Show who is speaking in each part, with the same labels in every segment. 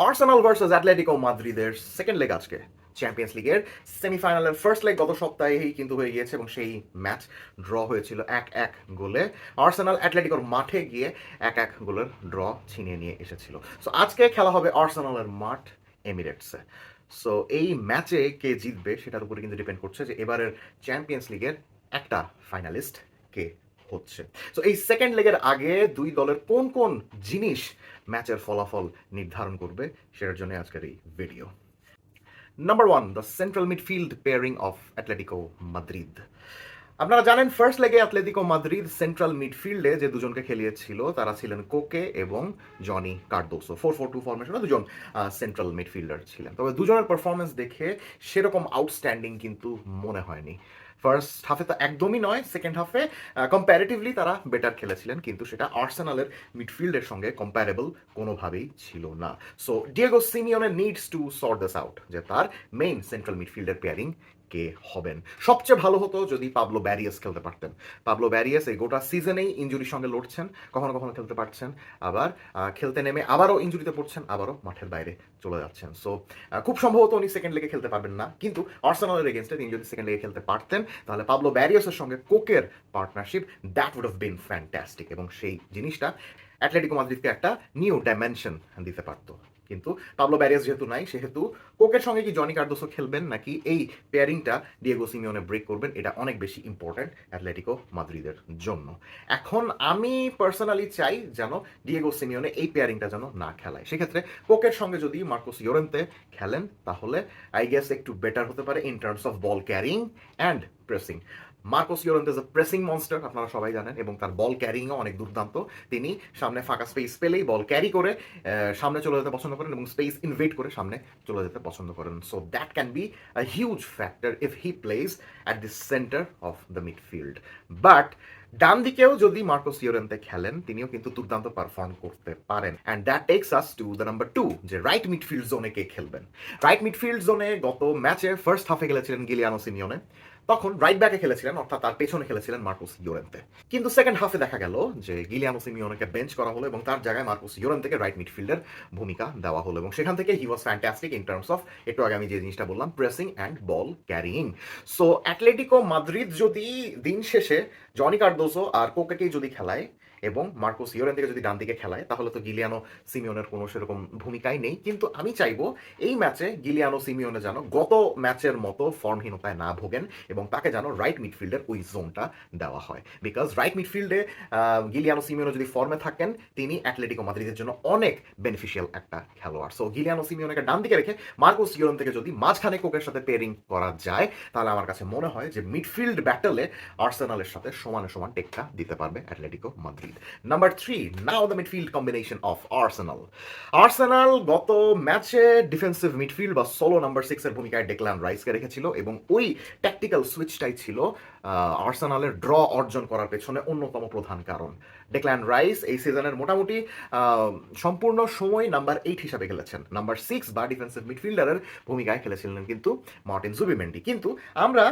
Speaker 1: Arsenal versus Atletico মাদ্রিদের second leg আজকে champions লিগের সেমিফাইনালের ফার্স্ট লেগ গত সপ্তাহেই কিন্তু হয়ে গিয়েছে এবং সেই ম্যাচ ড্র হয়েছিল 1-1 গোলে। আর্সেনাল অ্যাটলেটিকোর মাঠে গিয়ে 1-1 গোলের ড্র ছিনিয়ে নিয়ে এসেছিল। সো আজকে খেলা হবে আর্সেনালের মাঠ এমিরেটসে। সো এই ম্যাচে কে জিতবে সেটার উপরে কিন্তু ডিপেন্ড করছে যে এবারের চ্যাম্পিয়ন্স লিগের একটা ফাইনালিস্ট কে হচ্ছে। সো এই সেকেন্ড লেগের আগে দুই দলের কোন কোন জিনিস ম্যাচের ফলাফল নির্ধারণ করবে সেটার জন্য আজকের এই video. Number one, the central midfield pairing of Atletico Madrid. আপনারা জানেন ফার্স্ট লেগে অ্যাটলেটিকো মাদ্রিদ সেন্ট্রাল মিডফিল্ডে যে দুজনকে খেলিয়েছিল তারা ছিলেন কোকে এবং জনি কার্দোসো। 4-4-2 ফরমেশনে দুজন সেন্ট্রাল মিডফিল্ডার ছিলেন, তবে দুজনের পারফরমেন্স দেখে সেরকম আউটস্ট্যান্ডিং কিন্তু মনে হয়নি। ফার্স্ট হাফে তো একদমই নয়, সেকেন্ড হাফে কম্প্যারেটিভলি তারা বেটার খেলেছিলেন, কিন্তু সেটা আর্সেনালের মিডফিল্ডের সঙ্গে কম্প্যারেবল কোনোভাবেই ছিল না। So Diego Simeone needs to sort this out যে তার মেইন সেন্ট্রাল মিডফিল্ডের পেয়ারিং কে হবেন। সবচেয়ে ভালো হতো যদি পাবলো ব্যারিয়াস খেলতে পারতেন। পাবলো ব্যারিয়াস এই গোটা সিজনেই ইঞ্জুরির সঙ্গে লড়ছেন, কখনো কখনো খেলতে পারছেন, আবার খেলতে নেমে আবারও ইঞ্জুরিতে পড়ছেন, আবারও মাঠের বাইরে চলে যাচ্ছেন। সো খুব সম্ভবত উনি সেকেন্ড লেগে খেলতে পারবেন না, কিন্তু আর্সেনালের এগেনস্টে তিনি যদি সেকেন্ড লেগে খেলতে পারতেন তাহলে পাবলো ব্যারিয়াসের সঙ্গে কোকের partnership that would have been fantastic, এবং সেই জিনিসটা অ্যাটলেটিকো মাদ্রিদকে একটা নিউ ডাইমেনশন দিতে পারতো। কিন্তু পাবলো ব্যারিয়াস যেহেতু নাই, সেহেতু কোকের সঙ্গে কি জনি কার্দোসো খেলবেন নাকি এই পেয়ারিংটা ডিয়েগো সিমিওনে ব্রেক করবেন, এটা অনেক বেশি ইম্পর্ট্যান্ট অ্যাটলেটিকো মাদ্রিদের জন্য। এখন আমি পার্সোনালি চাই যেন ডিয়েগো সিমিওনে এই পেয়ারিংটা যেন না খেলায়। সেক্ষেত্রে কোকের সঙ্গে যদি মার্কোস ইয়োরেন্তে খেলেন তাহলে আই গেস একটু বেটার হতে পারে in terms of ball carrying and pressing. Marcos Llorente is a pressing monster, আপনারা সবাই জানেন, এবং তার বল ক্যারিংও অনেক দুর্দান্ত। তিনি সামনে ফাঁকা স্পেস পেলেই বল ক্যারি করে সামনে চলে যেতে পছন্দ করেন এবং স্পেস ইনভেট করে সামনে চলে যেতে পছন্দ করেন। So that can be a huge factor if he plays at the centre of the midfield. But ডান দিকেও যদি মার্কোস ইয়োরেন্তে খেলেন তিনিও কিন্তু দুর্দান্ত পারফর্ম করতে পারেন। And that takes us to the number two, যে রাইট মিডফিল্ড জোনে কে খেলবেন। রাইট মিডফিল্ড জোনে গত ম্যাচে ফার্স্ট হাফে খেলেছিলেন গিলিয়ানো সিমিওনে, তখন রাইট ব্যাকে খেলেছিলেন, অর্থাৎ তার পেছনে খেলেছিলেন মার্কোস ইয়োরেন্তে। কিন্তু সেকেন্ড হাফে দেখা গেল যে গিলিয়ানো সিমিওনেকে বেঞ্চ করা হলো এবং তার জায়গায় মার্কোস ইয়োরেন্তেকে রাইট মিডফিল্ডের ভূমিকা দেওয়া হলো, এবং সেখান থেকে he was fantastic in terms of, একটু আগে আমি যে জিনিসটা বললাম, pressing and ball carrying. So Atletico Madrid যদি দিন শেষে জনি কার্দোসো আর কোকেকেই যদি খেলায় এবং মার্কোস ইয়োরেন্তেকে যদি ডান দিকে খেলায় তাহলে তো গিলিয়ানো সিমিওনের কোনো সেরকম ভূমিকাই নেই। কিন্তু আমি চাইবো এই ম্যাচে গিলিয়ানো সিমিওনে যেন গত ম্যাচের মতো ফর্মহীনতায় না ভোগেন এবং তাকে যেন রাইট মিডফিল্ডের ওই জোনটা দেওয়া হয়, বিকজ রাইট মিডফিল্ডে গিলিয়ানো সিমিওনে যদি ফর্মে থাকেন তিনি অ্যাটলেটিকো মাদ্রিদের জন্য অনেক বেনিফিশিয়াল একটা খেলোয়াড়। সো গিলিয়ানো সিমিওনেকে ডান দিকে রেখে মার্কোস ইয়োরেন্তেকে যদি মাঝখানে কোকের সাথে পেয়ারিং করা যায় তাহলে আমার কাছে মনে হয় যে মিডফিল্ড ব্যাটলে আর্সেনালের সাথে সমানে সমান টেক্কা দিতে পারবে Atletico Madrid. Number three, now the midfield combination of Arsenal. Arsenal গত ম্যাচে ডিফেন্সিভ মিডফিল্ড বা সোলো নাম্বার 6 এর ভূমিকায় ডেক্লান রাইসকে রেখেছিল, এবং ওই ট্যাকটিক্যাল সুইচটাই ছিল আর্সেনালের ড্র অর্জন করার পেছনে অন্যতম প্রধান কারণ। ডেক্লান রাইস এই সিজনের মোটামুটি সম্পূর্ণ সময় নাম্বার 8 হিসাবে খেলেছেন, নাম্বার 6 বা ডিফেন্সিভ মিডফিল্ডারের ভূমিকায় খেলেছিলেন কিন্তু মার্টিন জুবিমেন্ডি। কিন্তু আমরা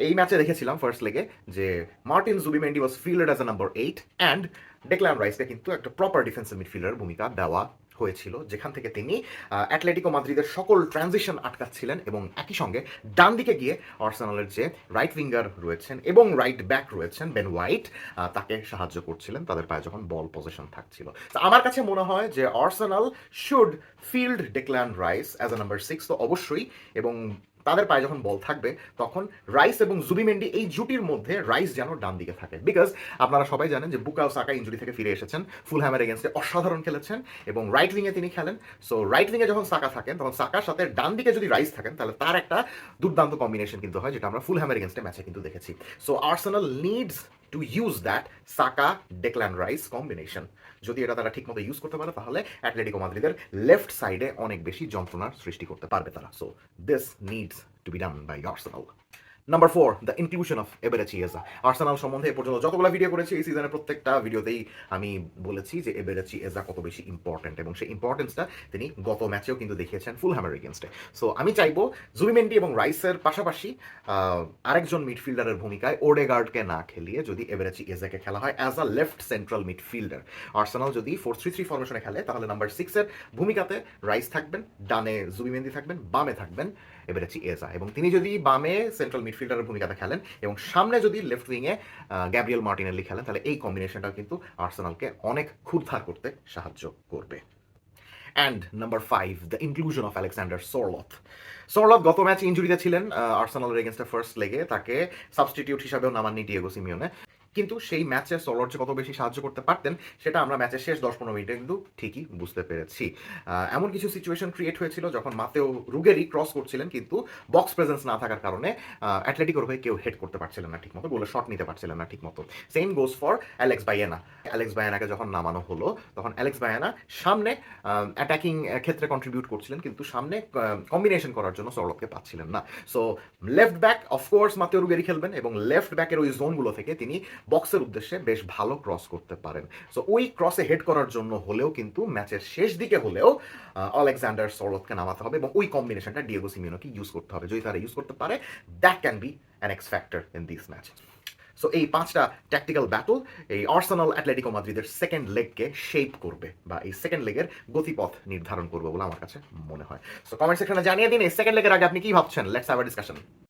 Speaker 1: এই ম্যাচে দেখেছিলাম ফার্স্ট লেগে যে Martin Zubimendi was fielded as a number 8 and Declan রাইসকে কিন্তু একটা প্রপার ডিফেন্সিভ মিডফিল্ডার ভূমিকা দেওয়া হয়েছিল, যেখান থেকে তিনি অ্যাটলেটিকো মাদ্রিদের সকল ট্রানজিশন আটকাচ্ছিলেন এবং একই সঙ্গে ডান দিকে গিয়ে আর্সেনালের যে রাইট উইঙ্গার রয়েছেন এবং রাইট ব্যাক রয়েছেন বেন হোয়াইট, তাকে সাহায্য করছিলেন তাদের পায়ে যখন বল পজিশন থাকছিল। আমার কাছে মনে হয় যে Arsenal should field Declan rice as a number 6 তো অবশ্যই, এবং তাদের পায়ে যখন বল থাকবে তখন রাইস এবং জুবিমেন্ডি এই জুটির মধ্যে রাইস যেন ডান দিকে থাকে, বিকজ আপনারা সবাই জানেন যে বুকাও সাকা ইনজুরি থেকে ফিরে এসেছেন, ফুলহ্যামের এগেনস্টে অসাধারণ খেলেছেন এবং রাইট উইংয়ে তিনি খেলেন। সো রাইট উইংয়ে যখন সাকা থাকেন তখন সাকার সাথে ডান দিকে যদি রাইস থাকেন তাহলে তার একটা দুর্দান্ত কম্বিনেশন কিন্তু হয়, যেটা আমরা ফুলহ্যামের এগেনস্টে ম্যাচে কিন্তু দেখেছি। So Arsenal needs to use that Saka Declan rice combination. যদি এটা তারা ঠিক মতো ইউজ করতে পারে তাহলে অ্যাটলেটিকো মাদ্রিদের লেফট সাইডে অনেক বেশি যন্ত্রণার সৃষ্টি করতে পারবে তারা। So this needs to be done by Arsenal. Number 4, the inclusion of Eberechi Eze. Arsenal সম্বন্ধে এ পর্যন্ত যতগুলো ভিডিও করেছি এই সিজনের প্রত্যেকটা ভিডিওতেই আমি বলেছি যে এবেরে চিয়েজা কত বেশি ইম্পর্টেন্ট, এবং সেই ইম্পর্টেন্সটা তিনি গত ম্যাচেও কিন্তু দেখিয়েছেন ফুলহ্যামের এগেনস্টে। সো আমি চাইবো জুবিমেন্ডি এবং রাইসের পাশাপাশি আরেকজন মিডফিল্ডারের ভূমিকায় ওডেগার্ডকে না খেলিয়ে যদি এবেরে চিয়েজাকে খেলা হয় as a left central midfielder. Arsenal যদি 4-3-3 ফরমেশনে খেলে তাহলে নাম্বার 6-এর ভূমিকাতে রাইস থাকবেন, ডানে জুবিমেন্দি থাকবেন, বামে থাকবেন এবারে চিয়েজা, এবং তিনি যদি বামে সেন্ট্রাল মিডফিল্ডারের ভূমিকাতে খেলেন এবং সামনে যদি লেফট উইংয়ে গ্যাব্রিয়েল মার্টিনেলি খেলেন, তাহলে এই কম্বিনেশনটা কিন্তু আর্সেনালকে অনেক ক্ষুরধার করতে সাহায্য করবে। And number 5, the inclusion of Alexander Sorloth. Sorloth গত ম্যাচ ইঞ্জুরিতে ছিলেন আর্সেনালের এগেনস্টে ফার্স্ট লেগে, তাকে সাবস্টিটিউট হিসাবেও নামাননি ডিয়েগো সিমিওনে, কিন্তু সেই ম্যাচে সোরলথ যে কত বেশি সাহায্য করতে পারতেন সেটা আমরা ম্যাচের শেষ 10-15 মিনিটে কিন্তু ঠিকই বুঝতে পেরেছি। এমন কিছু সিচুয়েশন ক্রিয়েট হয়েছিল যখন মাতেও রুগেরি ক্রস করছিলেন, কিন্তু বক্স প্রেজেন্স না থাকার কারণে অ্যাটলেটিকোর হয়ে কেউ হেড করতে পারছিলেন না ঠিকমতো, গোলে শট নিতে পারছিলেন না ঠিকমতো। Same goes for Alex Baena. Alex বায়েনাকে যখন নামানো হলো তখন অ্যালেক্স বায়েনা সামনে অ্যাটাকিং ক্ষেত্রে কন্ট্রিবিউট করছিলেন, কিন্তু সামনে কম্বিনেশন করার জন্য সোরলথকে পাচ্ছিলেন না। So left back of course Matteo Ruggeri খেলবেন, এবং লেফট ব্যাকের ওই জোনগুলো থেকে তিনি বক্সের উদ্দেশ্যে বেশ ভালো ক্রস করতে পারেন। সো ওই ক্রসে হেড করার জন্য হলেও কিন্তু ম্যাচের শেষ দিকে হলেও আলেকজান্ডার সোরলথকে নামাতে হবে, এবং ওই কম্বিনেশনটা ডিয়েগো সিমিওনোকে ইউজ করতে হবে। যদি তারা ইউজ করতে পারে, that can be an x factor in this match. So এই 5টা ট্যাকটিক্যাল ব্যাটল এই আর্সেনাল অ্যাটলেটিকো মাদ্রিদের সেকেন্ড লেগকে শেপ করবে, বা এই সেকেন্ড লেগের গতিপথ নির্ধারণ করবে বলে আমার কাছে মনে হয়। সো কমেন্ট সেকশনে জানিয়ে দিন এই সেকেন্ড লেগের আগে আপনি কি ভাবছেন। Let's have a discussion.